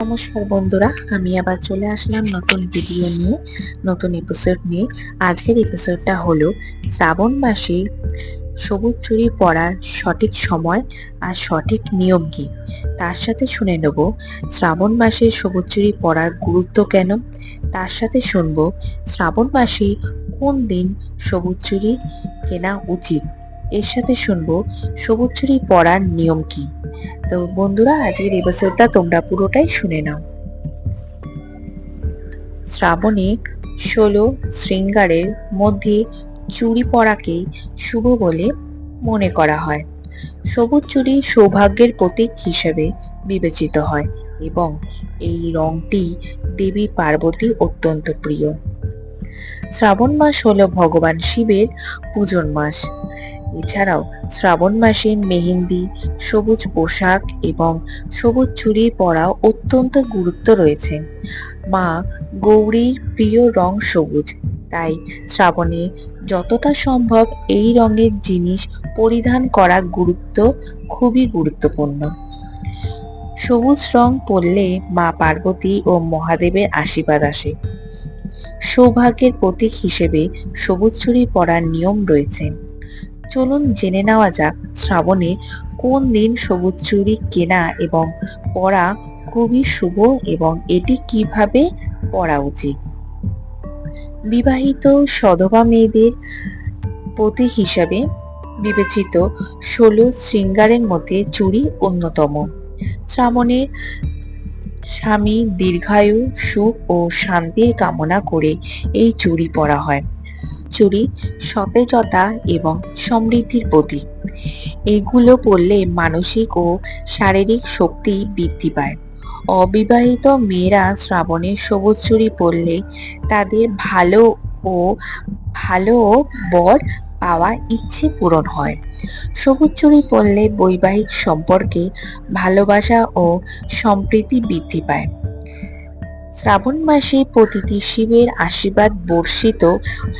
নমস্কার বন্ধুরা, আমি আবার চলে আসলাম নতুন ভিডিও নিয়ে, নতুন এপিসোড নিয়ে। আজকের এপিসোডটা হলো শ্রাবণ মাসে সবুজ চুড়ি পরার সঠিক সময় আর সঠিক নিয়ম কি। তার সাথে শুনে নেব শ্রাবণ মাসে সবুজ চুড়ি পরার গুরুত্ব কেন। তার সাথে শুনবো শ্রাবণ মাসে কোন দিন সবুজ চুড়ি কেনা উচিত। এর সাথে শুনবো সবুজ চুড়ি পরার নিয়ম কি। তো বন্ধুরা, আজকের এপিসোডটা তোমরা পুরোটাই শুনে নাও। শ্রাবণে 16 শৃঙ্গারের মধ্যে চুড়ি পরাকেই শুভ বলে মনে করা হয়। সবুজ চুড়ি সৌভাগ্যের প্রতীক হিসেবে বিবেচিত হয় এবং এই রংটি দেবী পার্বতী অত্যন্ত প্রিয়। শ্রাবণ মাস হলো ভগবান শিবের পূজন মাস। এছাড়াও শ্রাবণ মাসে মেহেন্দি, সবুজ পোশাক এবং সবুজ চুড়ি পরা অত্যন্ত গুরুত্ব রয়েছে। মা গৌরীর প্রিয় রং সবুজ, তাই শ্রাবণে যতটা সম্ভব এই রঙের জিনিস পরিধান করা খুবই গুরুত্বপূর্ণ। সবুজ রং পরলে মা পার্বতী ও মহাদেবের আশীর্বাদ আসে। সৌভাগ্যের প্রতীক হিসেবে সবুজ চুড়ি পরার নিয়ম রয়েছে। চলুন জেনে নেওয়া যাক শ্রাবণে কোন দিন সবুজ চুড়ি কেনা এবং পরা খুবই শুভ এবং এটি কিভাবে পরা উচিত। বিবাহিত সধবা মেয়েদের প্রতীক হিসাবে বিবেচিত 16 শৃঙ্গারের মধ্যে চুড়ি অন্যতম। শ্রাবণে স্বামী দীর্ঘায়ু, সুখ ও শান্তির কামনা করে এই চুড়ি পরা হয়। চুড়ি সতেজতা এবং সমৃদ্ধির প্রতীক। এগুলো পরলে মানসিক ও শারীরিক শক্তি বৃদ্ধি পায়। অবিবাহিত মেয়েরা শ্রাবণে সবুজ চুড়ি পরলে তাদের ভালো বর পাওয়া ইচ্ছে পূরণ হয়। সবুজ চুড়ি পরলে বৈবাহিক সম্পর্কে ভালোবাসা ও সম্প্রীতি বৃদ্ধি পায়। শ্রাবণ মাসে প্রতিটি শিবের আশীর্বাদ বর্ষিত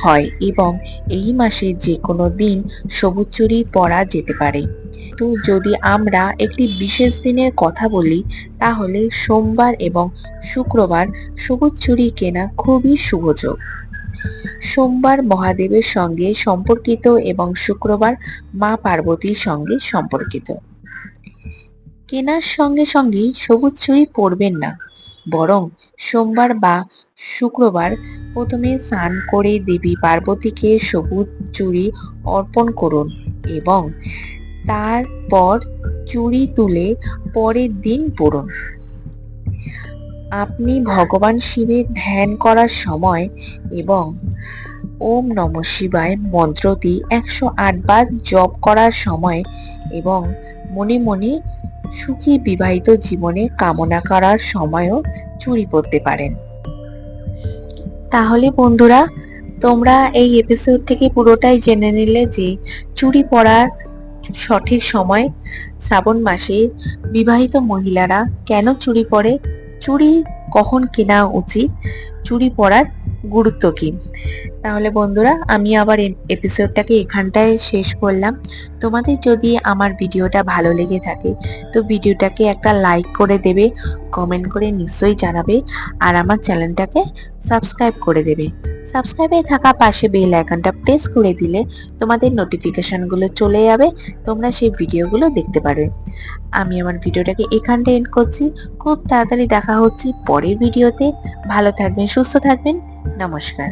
হয় এবং এই মাসে যে কোনো দিন সবুজ চুড়ি পরা যেতে পারে। তো যদি আমরা একটি বিশেষ দিনের কথা বলি, তাহলে সোমবার এবং শুক্রবার সবুজ চুড়ি কেনা খুবই শুভযোগ। সোমবার মহাদেবের সঙ্গে সম্পর্কিত এবং শুক্রবার মা পার্বতীর সঙ্গে সম্পর্কিত। কেনার সঙ্গে সঙ্গে সবুজ চুড়ি পরবেন না, বরং সোমবার বা শুক্রবার প্রথমে স্নান করে দেবী পার্বতীকে সবুজ চুড়ি অর্পণ করুন এবং তারপর চুড়ি তুলে পরের দিন পরুন। আপনি ভগবান শিবের ধ্যান করার সময় এবং ওম নমঃ শিবায় মন্ত্রটি 108 বার জপ করার সময় এবং মনে মনে সুখী বিবাহিত জীবনে কামনা করার সময়ও চুড়ি পরতে পারেন। তাহলে বন্ধুরা, তোমরা এই এপিসোড থেকে পুরোটাই জেনে নিলে যে চুড়ি পরার সঠিক সময়, শ্রাবণ মাসে বিবাহিত মহিলারা কেন চুড়ি পরে, চুড়ি কখন কেনা উচিত, চুড়ি পরার গুরুত্ব কি। তাহলে বন্ধুরা, আমি আবার এপিসোডটাকে এখানটায় শেষ করলাম। তোমাদের যদি আমার ভিডিওটা ভালো লেগে থাকে তো ভিডিওটাকে একটা লাইক করে দেবে, কমেন্ট করে নিশ্চয়ই জানাবে, আর আমার চ্যানেলটাকে সাবস্ক্রাইব করে দেবে। সাবস্ক্রাইবে থাকা পাশে বেল আইকনটা প্রেস করে দিলে তোমাদের নোটিফিকেশনগুলো চলে যাবে, তোমরা সেই ভিডিওগুলো দেখতে পারবে। আমি আমার ভিডিওটাকে এখানটায় এন্ড করছি। খুব তাড়াতাড়ি দেখা হচ্ছে পরের ভিডিওতে। ভালো থাকবেন, সুস্থ থাকবেন। নমস্কার।